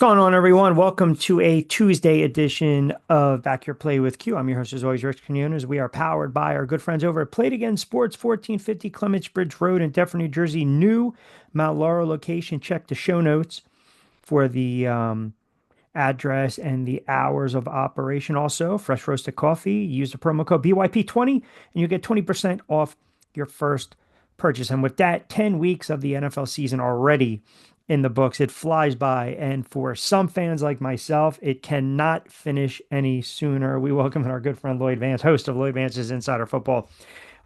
What's going on, everyone? Welcome to a Tuesday edition of Back Your Play with Q. I'm your host, as always, Rich Quinones. We are powered by our good friends over at Play It Again Sports, 1450 Clements Bridge Road in Deptford, New Jersey. New Mount Laurel location. Check the show notes for the address and the hours of operation. Also, fresh roasted coffee. Use the promo code BYP20 and you get 20% off your first purchase. And with that, 10 weeks of the NFL season already in the books. It flies by. And for some fans like myself, it cannot finish any sooner. We welcome our good friend Lloyd Vance, host of Lloyd Vance's Insider Football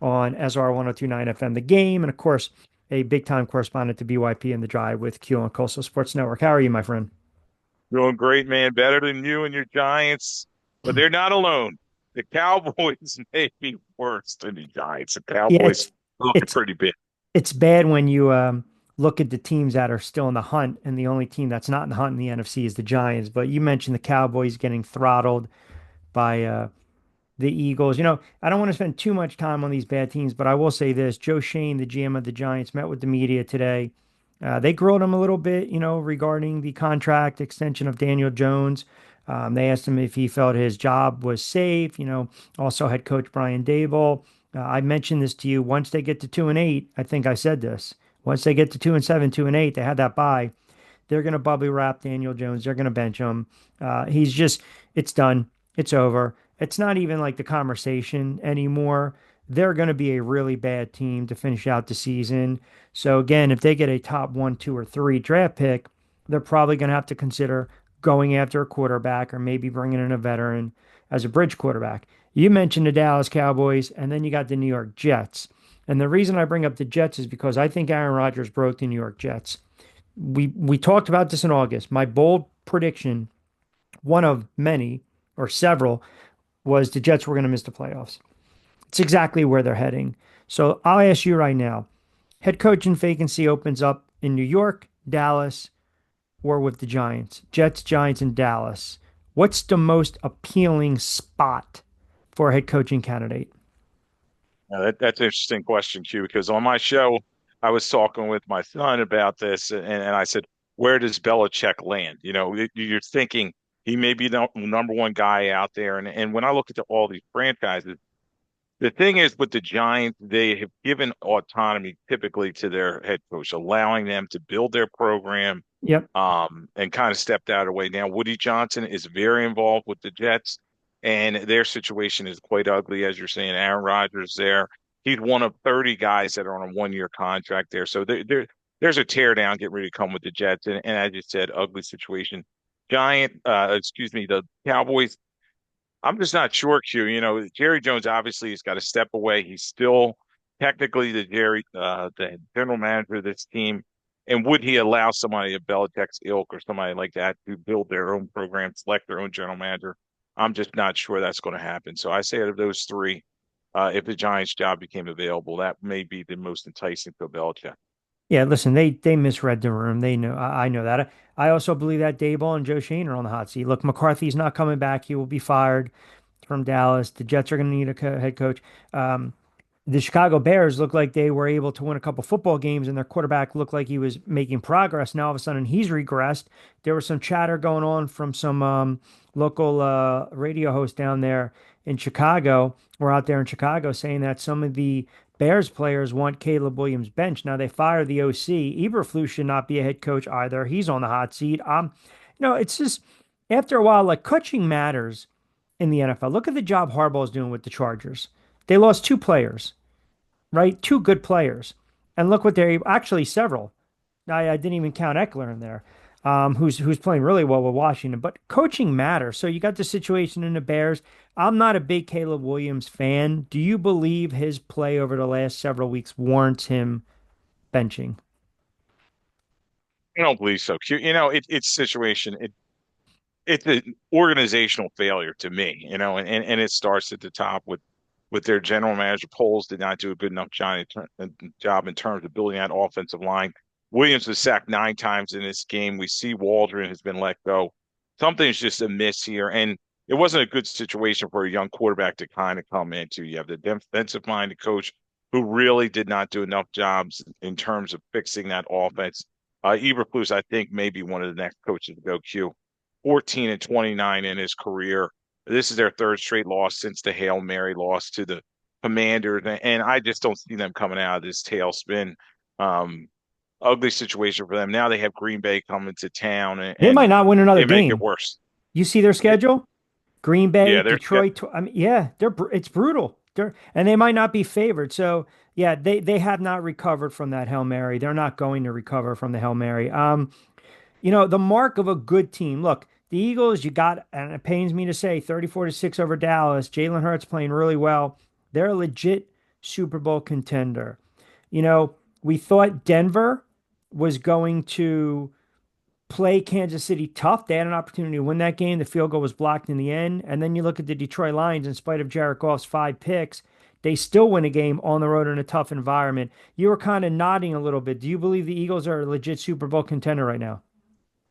on SR 1029 FM, The Game. And of course, a big time correspondent to BYP in the Drive with Q on Coastal Sports Network. How are you, my friend? Doing great, man. Better than you and your Giants, but they're not alone. The Cowboys may be worse than the Giants. The Yeah, Cowboys are looking it's pretty big. it's bad when you look at the teams that are still in the hunt, and the only team that's not in the hunt in the NFC is the Giants. But you mentioned the Cowboys getting throttled by the Eagles. I don't want to spend too much time on these bad teams, but I will say this: Joe Shane, the GM of the Giants, met with the media today. They grilled him a little bit, regarding the contract extension of Daniel Jones. They asked him if he felt his job was safe. Also head coach Brian Dable. I mentioned this to you. Once they get to 2-8, I think I said this. Once they get to 2-7, 2-8, they had that bye. They're going to bubbly wrap Daniel Jones. They're going to bench him. It's done. It's over. It's not even like the conversation anymore. They're going to be a really bad team to finish out the season. So again, if they get a top one, two, or three draft pick, they're probably going to have to consider going after a quarterback or maybe bringing in a veteran as a bridge quarterback. You mentioned the Dallas Cowboys, and then you got the New York Jets. And the reason I bring up the Jets is because I think Aaron Rodgers broke the New York Jets. We talked about this in August. My bold prediction, one of many or several, was the Jets were going to miss the playoffs. It's exactly where they're heading. So I'll ask you right now, head coaching vacancy opens up in New York, Dallas, or with the Giants. Jets, Giants, and Dallas. What's the most appealing spot for a head coaching candidate? That's an interesting question, Q, because on my show, I was talking with my son about this, and I said, where does Belichick land? You're thinking he may be the number one guy out there. And when I look at all these franchises, the thing is with the Giants, they have given autonomy typically to their head coach, allowing them to build their program, Yep. and kind of stepped out of the way. Now, Woody Johnson is very involved with the Jets, and their situation is quite ugly, as you're saying. Aaron Rodgers there. He's one of 30 guys that are on a 1 year contract there. So there's a tear down getting ready to come with the Jets. And as you said, ugly situation. The Cowboys, I'm just not sure, Q. Jerry Jones obviously has got to step away. He's still technically the general manager of this team. And would he allow somebody of Belichick's ilk or somebody like that to build their own program, select their own general manager? I'm just not sure that's going to happen. So I say out of those three, if the Giants' job became available, that may be the most enticing to Belichick. Yeah, listen, they misread the room. They know I know that. I also believe that Dayball and Joe Shane are on the hot seat. Look, McCarthy's not coming back. He will be fired from Dallas. The Jets are going to need a head coach. The Chicago Bears looked like they were able to win a couple football games, and their quarterback looked like he was making progress. Now all of a sudden he's regressed. There was some chatter going on from some local radio hosts down there in Chicago, or out there in Chicago, saying that some of the Bears players want Caleb Williams bench. Now they fired the OC. Eberflus should not be a head coach either. He's on the hot seat. It's just after a while, like coaching matters in the NFL. Look at the job Harbaugh's doing with the Chargers. They lost two players, right? Two good players. And look what they're actually several. I didn't even count Eckler in there, who's playing really well with Washington. But coaching matters. So you got the situation in the Bears. I'm not a big Caleb Williams fan. Do you believe his play over the last several weeks warrants him benching? I don't believe so. It's situation. It's an organizational failure to me, and it starts at the top with their general manager. Poles did not do a good enough job in terms of building that offensive line. Williams was sacked 9 times in this game. We see Waldron has been let go. Something's just amiss here, and it wasn't a good situation for a young quarterback to kind of come into. You have the defensive-minded coach who really did not do enough jobs in terms of fixing that offense. Eberflus, I think, may be one of the next coaches to go. Q, 14-29 in his career. This is their third straight loss since the Hail Mary loss to the Commanders, and I just don't see them coming out of this tailspin. Um, Ugly situation for them. Now they have Green Bay coming to town, They might and not win another they make it game. worse. You see their It, schedule? Green Bay, yeah, they're Detroit. I mean, yeah, it's brutal. And they might not be favored. So yeah, they have not recovered from that Hail Mary. They're not going to recover from the Hail Mary. The mark of a good team. Look, the Eagles, you got, and it pains me to say, 34-6 over Dallas. Jalen Hurts playing really well. They're a legit Super Bowl contender. We thought Denver was going to play Kansas City tough. They had an opportunity to win that game. The field goal was blocked in the end. And then you look at the Detroit Lions, in spite of Jared Goff's 5 picks, they still win a game on the road in a tough environment. You were kind of nodding a little bit. Do you believe the Eagles are a legit Super Bowl contender right now?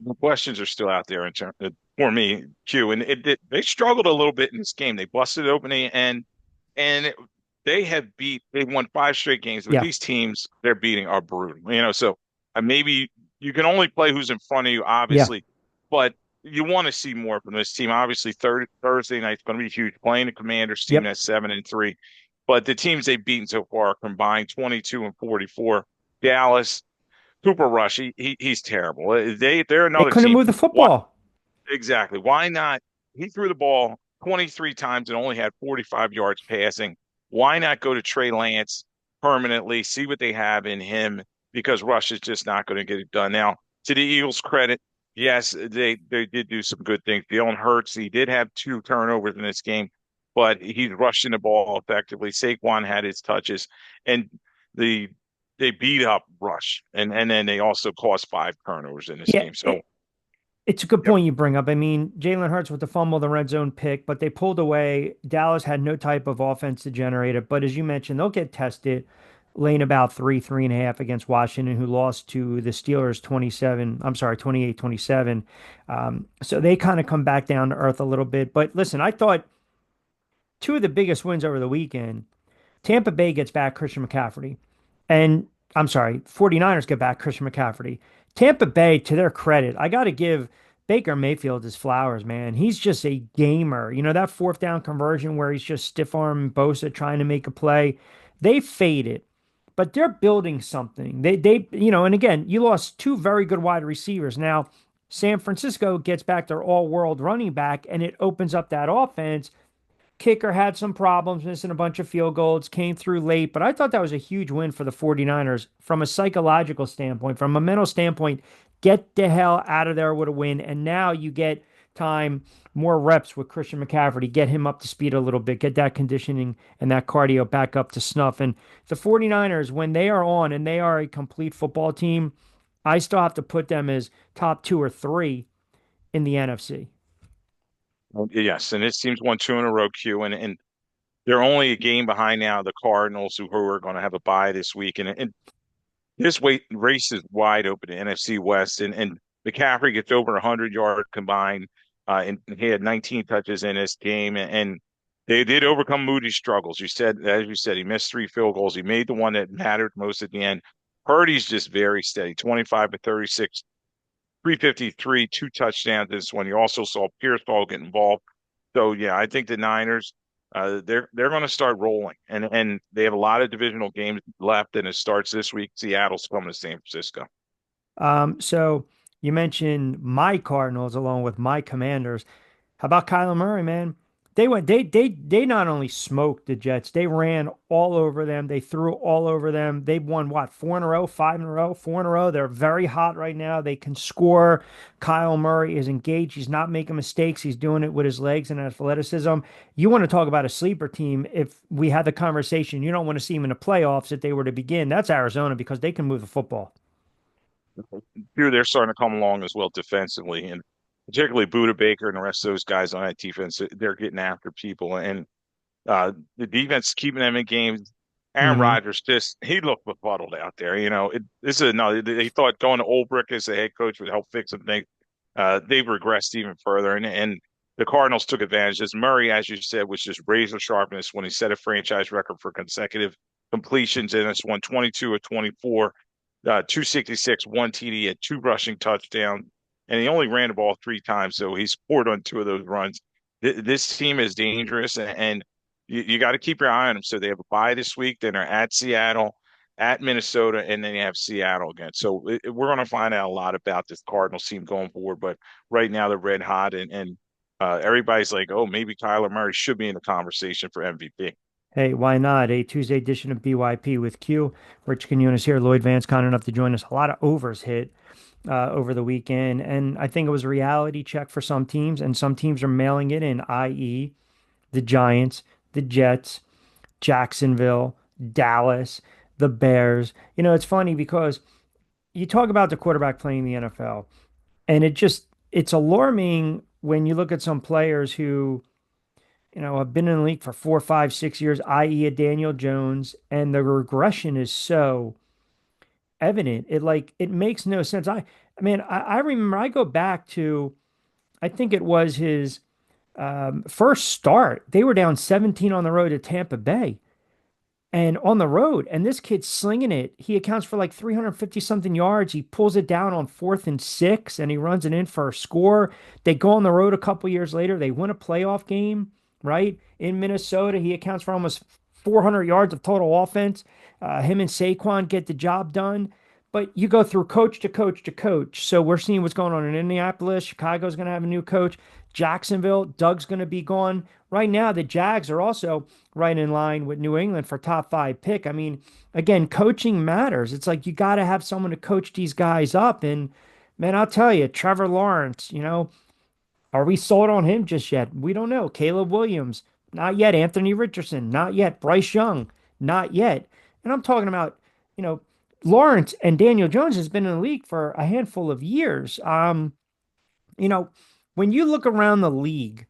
the questions are still out there in terms for me, Q, and they struggled a little bit in this game. They busted open and they won five straight games, but Yeah. these teams they're beating are brutal. So maybe you can only play who's in front of you, Yeah. obviously, but you want to see more from this team. Obviously, Thursday night's going to be huge. Playing the Commanders team Yep. that's 7-3, but the teams they've beaten so far are combined 22-44. Dallas, Cooper Rush, he's terrible. They're They another couldn't team. move the What football. exactly? Why not? He threw the ball 23 times and only had 45 yards passing. Why not go to Trey Lance permanently? See what they have in him because Rush is just not going to get it done. Now, to the Eagles' credit, yes, they did do some good things. Jalen Hurts, he did have two turnovers in this game, but he's rushing the ball effectively. Saquon had his touches, and the they beat up Rush, and then they also caused five turnovers in this Yeah. game. So, It's a good yep. point you bring up. I mean, Jalen Hurts with the fumble, the red zone pick, but they pulled away. Dallas had no type of offense to generate it. But as you mentioned, they'll get tested, laying about 3.5 against Washington, who lost to the Steelers 27, I'm sorry, 28-27. So they kind of come back down to earth a little bit. But listen, I thought two of the biggest wins over the weekend. Tampa Bay gets back Christian McCaffrey. And I'm sorry, 49ers get back Christian McCaffrey. Tampa Bay, to their credit, I got to give Baker Mayfield his flowers, man. He's just a gamer. That fourth down conversion where he's just stiff arm Bosa trying to make a play. They faded, but they're building something. And again, you lost two very good wide receivers. Now, San Francisco gets back their all world running back, and it opens up that offense. Kicker had some problems, missing a bunch of field goals, came through late, but I thought that was a huge win for the 49ers from a psychological standpoint, from a mental standpoint. Get the hell out of there with a win. And now you get time, more reps with Christian McCaffrey, get him up to speed a little bit, get that conditioning and that cardio back up to snuff. And the 49ers, when they are on and they are a complete football team, I still have to put them as top two or three in the NFC. Yes, and it seems won two in a row, Q, and they're only a game behind now the Cardinals, who are going to have a bye this week, and this race is wide open in NFC West, and McCaffrey gets over 100 yards combined, and he had 19 touches in this game, and they did overcome Moody's struggles. As you said, he missed three field goals. He made the one that mattered most at the end. Purdy's just very steady, 25-36, 353, two touchdowns this one. You also saw Pearsall get involved. So yeah, I think the Niners, they're going to start rolling, and they have a lot of divisional games left, and it starts this week. Seattle's coming to San Francisco. So you mentioned my Cardinals along with my Commanders. How about Kyler Murray, man? They not only smoked the Jets, they ran all over them. They threw all over them. They've won what, four in a row, five in a row, four in a row. They're very hot right now. They can score. Kyle Murray is engaged. He's not making mistakes. He's doing it with his legs and athleticism. You want to talk about a sleeper team? If we had the conversation, you don't want to see him in the playoffs if they were to begin. That's Arizona because they can move the football. Here they're starting to come along as well defensively, and particularly Buda Baker and the rest of those guys on that defense. They're getting after people, and the defense keeping them in games. Aaron Hmm. Rodgers just he looked befuddled out there. This is no. They thought going to Olbrich as the head coach would help fix some things. They've regressed even further, and the Cardinals took advantage. As Murray, as you said, was just razor sharpness when he set a franchise record for consecutive completions, and it's won 22 of 24. 266, one TD, had two rushing touchdowns, and he only ran the ball three times, so he scored on two of those runs. This team is dangerous, and you got to keep your eye on them. So they have a bye this week, then they're at Seattle, at Minnesota, and then you have Seattle again. So we're going to find out a lot about this Cardinals team going forward. But right now they're red hot, and everybody's like, oh, maybe Kyler Murray should be in the conversation for MVP. Hey, why not? A Tuesday edition of BYP with Q. Rich Quinones here. Lloyd Vance kind enough to join us. A lot of overs hit over the weekend, and I think it was a reality check for some teams, and some teams are mailing it in, i.e., the Giants, the Jets, Jacksonville, Dallas, the Bears. It's funny because you talk about the quarterback playing in the NFL, and it's alarming when you look at some players who have been in the league for 4, 5, 6 years, i.e., a Daniel Jones, and the regression is so evident. It makes no sense. I remember I go back to I think it was his first start. They were down 17 on the road to Tampa Bay and on the road, and this kid's slinging it. He accounts for like 350 something yards. He pulls it down on 4th and 6, and he runs it in for a score. They go on the road a couple years later. They win a playoff game, right? In Minnesota, he accounts for almost 400 yards of total offense. Him and Saquon get the job done. But you go through coach to coach to coach. So we're seeing what's going on in Indianapolis. Chicago's going to have a new coach. Jacksonville, Doug's going to be gone. Right now, the Jags are also right in line with New England for top 5 pick. I mean, again, coaching matters. It's like you got to have someone to coach these guys up. And man, I'll tell you, Trevor Lawrence, are we sold on him just yet? We don't know. Caleb Williams, not yet. Anthony Richardson, not yet. Bryce Young, not yet. And I'm talking about, you know, Lawrence and Daniel Jones has been in the league for a handful of years. You know, when you look around the league,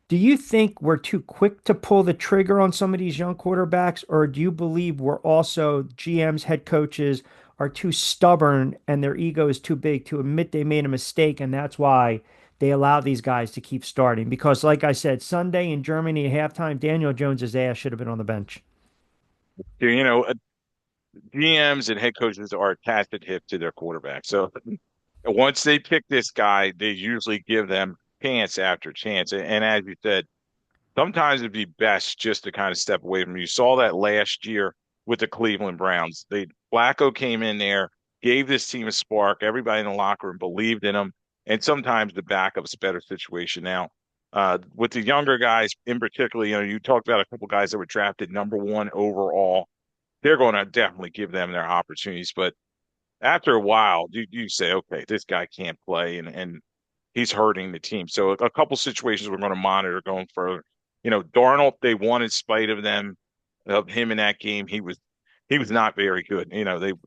do you think we're too quick to pull the trigger on some of these young quarterbacks, or do you believe we're also GMs, head coaches are too stubborn and their ego is too big to admit they made a mistake, and that's why they allow these guys to keep starting? Because, like I said, Sunday in Germany at halftime, Daniel Jones's ass should have been on the bench. You know, GMs and head coaches are attached at hip to their quarterback. So once they pick this guy, they usually give them chance after chance. And as you said, sometimes it'd be best just to kind of step away from you. You saw that last year with the Cleveland Browns. They Flacco came in there, gave this team a spark. Everybody in the locker room believed in him. And sometimes the backup's a better situation now. With the younger guys in particular, you talked about a couple guys that were drafted #1 overall. They're going to definitely give them their opportunities. But after a while, you say, okay, this guy can't play, and he's hurting the team. So a couple situations we're going to monitor going further. Darnold, they won in spite of him in that game. He was not very good.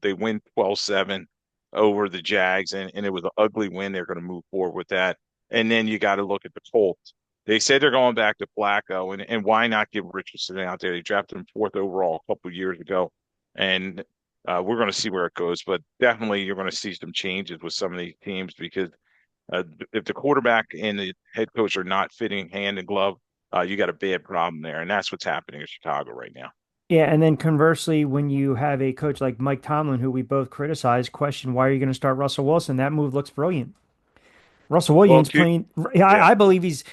They win 12-7 over the Jags, and it was an ugly win. They're going to move forward with that. And then you got to look at the Colts. They said they're going back to Flacco, and why not give Richardson out there? They drafted him 4th overall a couple of years ago, and we're going to see where it goes. But definitely, you're going to see some changes with some of these teams because if the quarterback and the head coach are not fitting hand and glove, you got a bad problem there, and that's what's happening in Chicago right now. Yeah, and then conversely, when you have a coach like Mike Tomlin, who we both criticize, question why are you going to start Russell Wilson? That move looks brilliant. Russell Well, Williams playing, yeah, I believe he's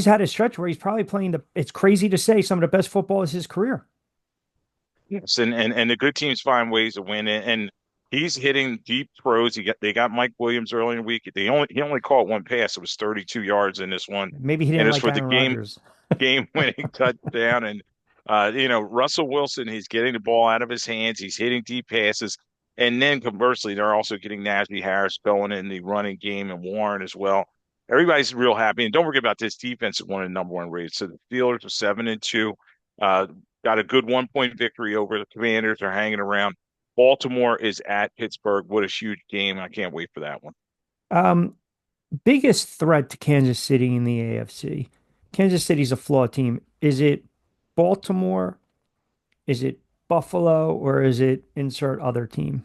had a stretch where he's probably playing it's crazy to say some of the best football is his career. yes, and the good teams find ways to win, and he's hitting deep throws. They got Mike Williams early in the week. He only caught one pass. It was 32 yards in this one, Maybe he and didn't it's like for the Aaron Rodgers. game winning touchdown. And Russell Wilson, he's getting the ball out of his hands. He's hitting deep passes, and then conversely, they're also getting Najee Harris going in the running game and Warren as well. Everybody's real happy, and don't forget about this defense that won a #1 rated. So the Steelers are 7-2. Uh, got a good 1-point victory over the Commanders. Are hanging around. Baltimore is at Pittsburgh. What a huge game! I can't wait for that one. Um, Biggest threat to Kansas City in the AFC. Kansas City's a flawed team. Is it Baltimore? Is it Buffalo? Or is it insert other team?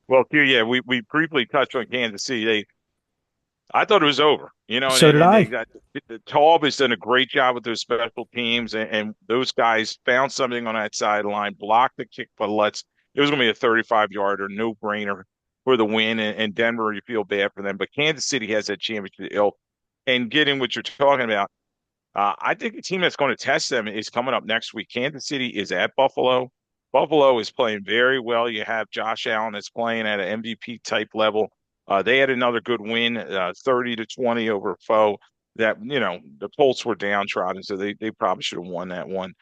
Well, Q, yeah, we briefly touched on Kansas City. I thought it was over, and, So and did and they I. got Taub has done a great job with those special teams, and those guys found something on that sideline, blocked the kick for Lutz. it was going to be a 35-yarder, no brainer for the win. And Denver, you feel bad for them, but Kansas City has that championship ilk. And getting what you're talking about, I think the team that's going to test them is coming up next week. Kansas City is at Buffalo. Buffalo is playing very well. You have Josh Allen that's playing at an MVP type level. They had another good win, 30-20 over foe. That the Colts were downtrodden, so they probably should have won that one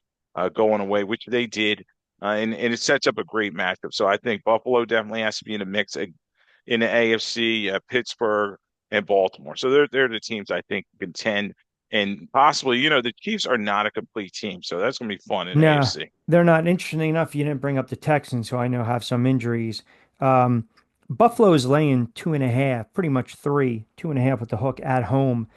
going away, which they did, and it sets up a great matchup. So I think Buffalo definitely has to be in the mix in the AFC, Pittsburgh and Baltimore. So they're the teams I think contend and possibly, the Chiefs are not a complete team, so that's going to be fun in the No, AFC. they're not. Interesting enough, you didn't bring up the Texans, who I know have some injuries. Um, Buffalo is laying 2.5, pretty much three, 2.5 with the hook at home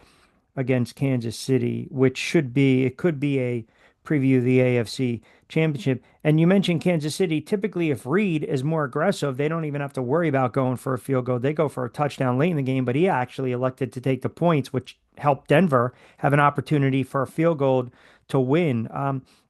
against Kansas City, which it could be a preview of the AFC Championship. And you mentioned Kansas City. Typically, if Reed is more aggressive, they don't even have to worry about going for a field goal. They go for a touchdown late in the game, but he actually elected to take the points, which helped Denver have an opportunity for a field goal to win.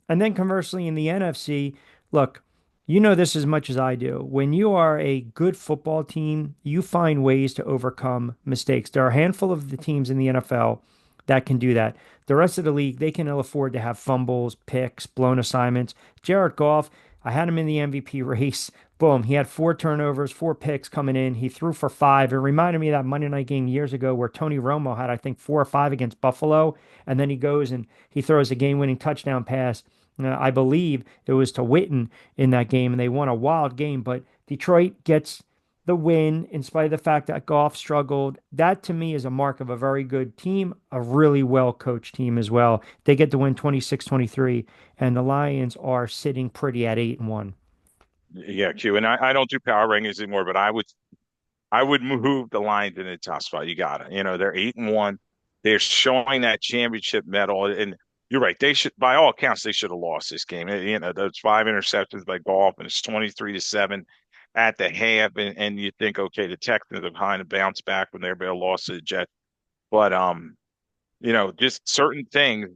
And then conversely, in the NFC, look, you know this as much as I do. When you are a good football team, you find ways to overcome mistakes. There are a handful of the teams in the NFL that can do that. The rest of the league, they can ill afford to have fumbles, picks, blown assignments. Jared Goff, I had him in the MVP race. Boom, he had four turnovers, four picks coming in. He threw for five. It reminded me of that Monday night game years ago where Tony Romo had, I think, 4 or 5 against Buffalo. And then he goes and he throws a game winning touchdown pass. I believe it was to Witten in that game, and they won a wild game. But Detroit gets the win in spite of the fact that Goff struggled. That to me is a mark of a very good team, a really well coached team as well. They get to win 26-23, and the Lions are sitting pretty at 8-1. Yeah, Q. And I don't do power rankings anymore, but I would move the Lions in the top spot. You got it. They're 8-1. They're showing that championship medal, and you're right. They should, by all accounts, they should have lost this game. Those five interceptions by Golf, and it's 23-7 at the half, and you think, okay, the Texans are behind to bounce back when they're able to lost to the Jets, but just certain things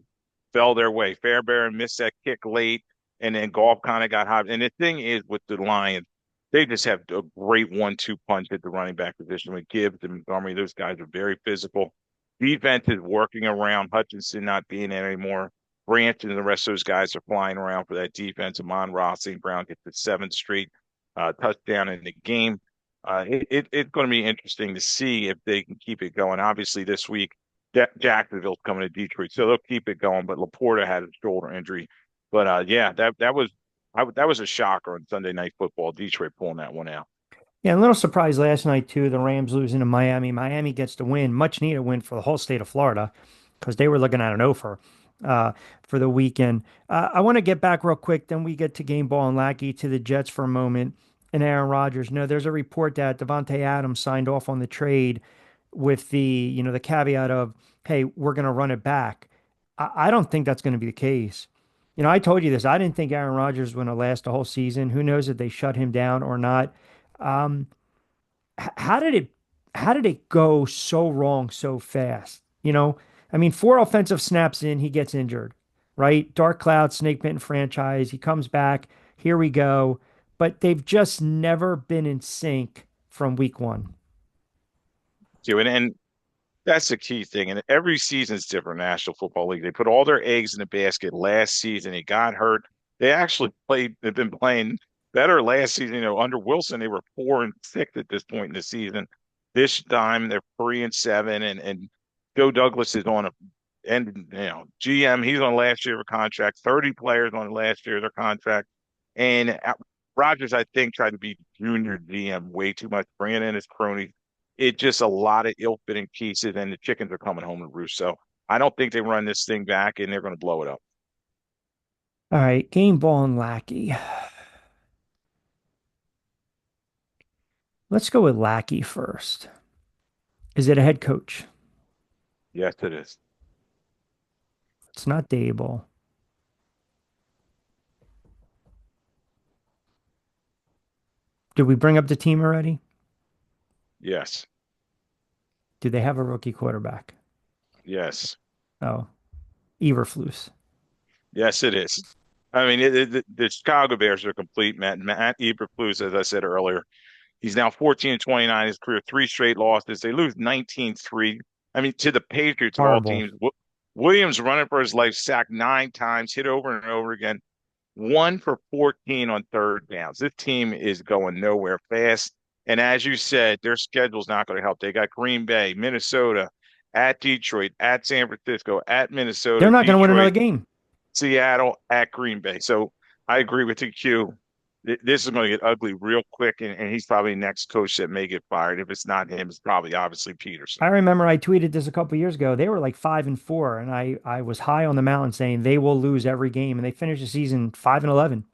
fell their way. Fairbairn missed that kick late, and then Golf kind of got hot. And the thing is with the Lions, they just have a great 1-2 punch at the running back position with Gibbs and Montgomery. Those guys are very physical. Defense is working around Hutchinson not being there anymore. Branch and the rest of those guys are flying around for that defense. Amon-Ra St. Brown gets the seventh straight touchdown in the game. It's going to be interesting to see if they can keep it going. Obviously, this week Jacksonville's coming to Detroit, so they'll keep it going. But Laporta had a shoulder injury. But yeah, that was a shocker on Sunday Night Football. Detroit pulling that one out. Yeah, a little surprise last night too. The Rams losing to Miami. Miami gets the win, much needed win for the whole state of Florida, because they were looking at an offer for the weekend. I want to get back real quick. Then we get to game ball and Lackey to the Jets for a moment and Aaron Rodgers. No, there's a report that Devontae Adams signed off on the trade with the caveat of, hey, we're going to run it back. I don't think that's going to be the case. I told you this. I didn't think Aaron Rodgers was going to last the whole season. Who knows if they shut him down or not? Um, how did it go so wrong so fast? I mean, 4 offensive snaps in, he gets injured, right? Dark cloud, snake bitten franchise. He comes back. Here we go. But they've just never been in sync from week one. Too, and that's the key thing. And every season's different. National Football League. They put all their eggs in the basket last season. He got hurt. They actually played. They've been playing better last season. Under Wilson, they were 4-6 at this point in the season. This time they're 3-7, and Joe Douglas is on a and GM. He's on last year of a contract. 30 players on last year of their contract, and Rogers, I think, tried to be junior GM way too much, bringing in his cronies. It just a lot of ill-fitting pieces, and the chickens are coming home to roost. So I don't think they run this thing back, and they're going to blow it up. All right, game ball and Lackey. Let's go with Lackey first. Is it a head coach? Yes, it is. It's not Dable. Did we bring up the team already? Yes, Do they have a rookie quarterback? yes, Oh, Eberflus. yes, it is. I mean, the Chicago Bears are complete, Matt Eberflus, as I said earlier. He's now 14 and 29 in his career, three straight losses. They lose 19-3. I mean, to the Patriots of all Horrible. teams. Williams running for his life, sacked 9 times, hit over and over again. 1 for 14 on third downs. This team is going nowhere fast. And as you said, their schedule's not going to help. They got Green Bay, Minnesota, at Detroit, at San Francisco, at They're Minnesota, not going to win another Detroit, game. Seattle, at Green Bay. So I agree with the Q. This is going to get ugly real quick, and he's probably the next coach that may get fired. If it's not him, it's probably obviously Peterson. I remember I tweeted this a couple years ago. They were like 5-4, and I was high on the mountain saying they will lose every game, and they finished the season 5-11.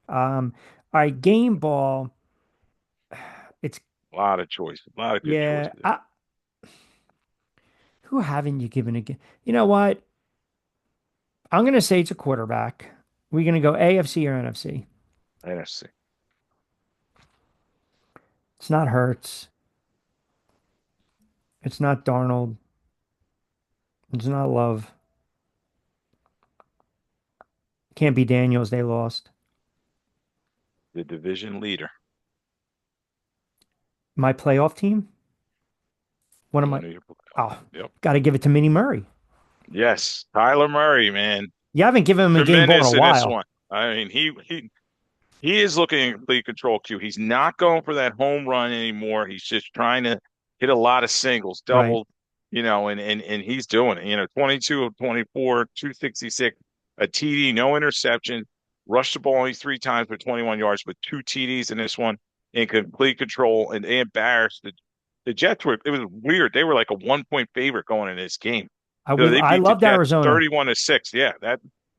All right, game ball. It's A lot of choices, a lot of good yeah. choices. Who haven't you given a game? You know what? I'm gonna say it's a quarterback. We're gonna go AFC or NFC. NFC. It's not Hurts. It's not Darnold. It's not Love. Can't be Daniels. They lost. The division leader. My playoff team. One of You my. know your Oh, Yep. got to give it to Minnie Murray. Yes, Tyler Murray, man, You haven't given him a game ball in a tremendous in this while. one. I mean, he is looking in complete control, Q. He's not going for that home run anymore. He's just trying to hit a lot of singles, Right. double, and he's doing it. 22 of 24, 266, a TD, no interception, rushed the ball only 3 times for 21 yards, but two TDs in this one in complete control, and they embarrassed the Jets. It was weird. They were like a 1 point favorite going in this game. So they I beat the loved Jets Arizona. 31-6. Yeah,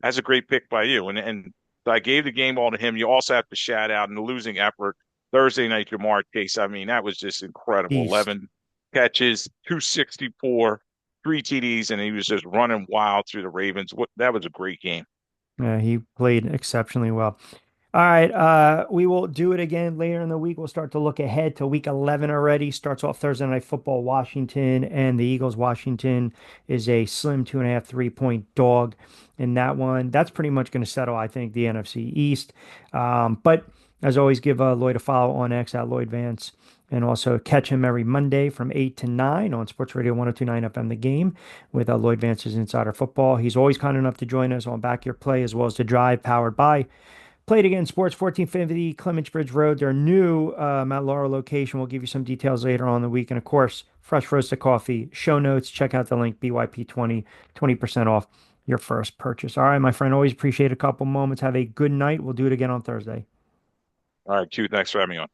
that's a great pick by you. And so I gave the game ball to him. You also have to shout out in the losing effort Thursday night, Jamar Chase. I mean, that was just incredible. Beast. 11 catches, 264, three TDs, and he was just running wild through the Ravens. That was a great game. Yeah, he played exceptionally well. All right, we will do it again later in the week. We'll start to look ahead to week 11 already. Starts off Thursday Night Football, Washington, and the Eagles. Washington is a slim 2.5, 3-point dog in that one. That's pretty much going to settle, I think, the NFC East. But as always, give Lloyd a follow on X at Lloyd Vance. And also catch him every Monday from 8 to 9 on Sports Radio 1029 FM The Game with Lloyd Vance's Insider Football. He's always kind enough to join us on Back Your Play as well as The Drive, powered by Play It Again Sports, 1450 Clements Bridge Road, their new Mount Laurel location. We'll give you some details later on in the week. And of course, fresh roasted coffee, show notes. Check out the link, BYP20, 20% off your first purchase. All right, my friend, always appreciate a couple moments. Have a good night. We'll do it again on Thursday. All right, Q, thanks for having me on.